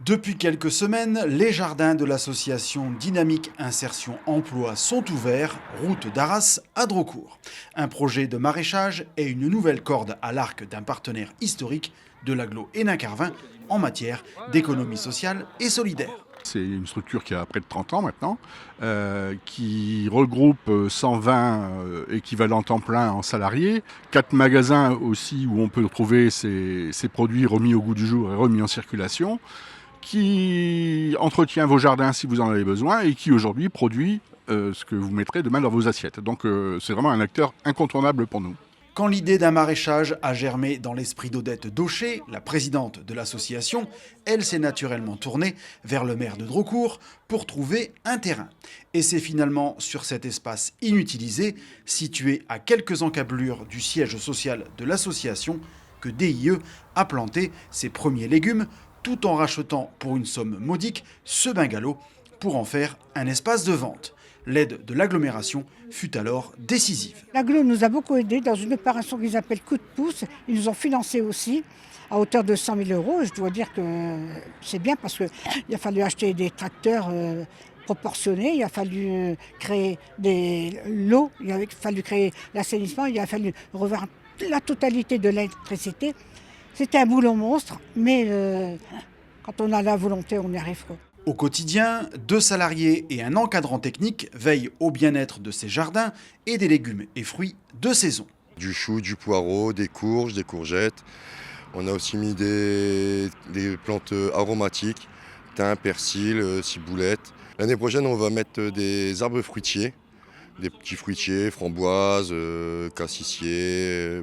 Depuis quelques semaines, les jardins de l'association Dynamique Insertion Emploi sont ouverts, route d'Arras à Drocourt. Un projet de maraîchage et une nouvelle corde à l'arc d'un partenaire historique de l'agglo Hénin-Carvin en matière d'économie sociale et solidaire. C'est une structure qui a près de 30 ans maintenant, qui regroupe 120 équivalents temps plein en salariés, 4 magasins aussi où on peut trouver ces produits remis au goût du jour et remis en circulation, qui entretient vos jardins si vous en avez besoin et qui aujourd'hui produit ce que vous mettrez demain dans vos assiettes. Donc c'est vraiment un acteur incontournable pour nous. Quand l'idée d'un maraîchage a germé dans l'esprit d'Odette Daucher, la présidente de l'association, elle s'est naturellement tournée vers le maire de Drocourt pour trouver un terrain. Et c'est finalement sur cet espace inutilisé, situé à quelques encablures du siège social de l'association, que DIE a planté ses premiers légumes, tout en rachetant pour une somme modique ce bungalow pour en faire un espace de vente. L'aide de l'agglomération fut alors décisive. L'agglo nous a beaucoup aidés dans une opération qu'ils appellent coup de pouce. Ils nous ont financé aussi à hauteur de 100 000 €. Je dois dire que c'est bien parce qu'il a fallu acheter des tracteurs proportionnés, il a fallu créer l'eau, il a fallu créer l'assainissement, il a fallu revoir la totalité de l'électricité. C'était un boulot monstre, mais quand on a la volonté, on y arrive. Au quotidien, 2 salariés et un encadrant technique veillent au bien-être de ces jardins et des légumes et fruits de saison. Du chou, du poireau, des courges, des courgettes. On a aussi mis des plantes aromatiques, thym, persil, ciboulette. L'année prochaine, on va mettre des arbres fruitiers, des petits fruitiers, framboises, cassissiers,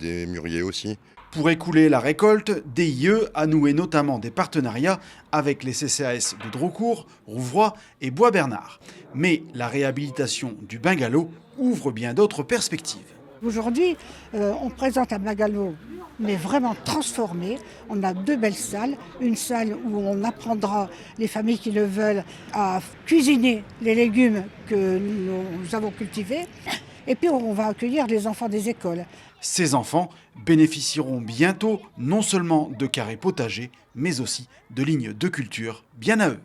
des mûriers aussi. Pour écouler la récolte, DIE a noué notamment des partenariats avec les CCAS de Drocourt, Rouvroy et Bois-Bernard. Mais la réhabilitation du bungalow ouvre bien d'autres perspectives. Aujourd'hui, on présente un bungalow, mais vraiment transformé. On a 2 belles salles. Une salle où on apprendra les familles qui le veulent à cuisiner les légumes que nous avons cultivés. Et puis on va accueillir les enfants des écoles. Ces enfants bénéficieront bientôt non seulement de carrés potagers, mais aussi de lignes de culture bien à eux.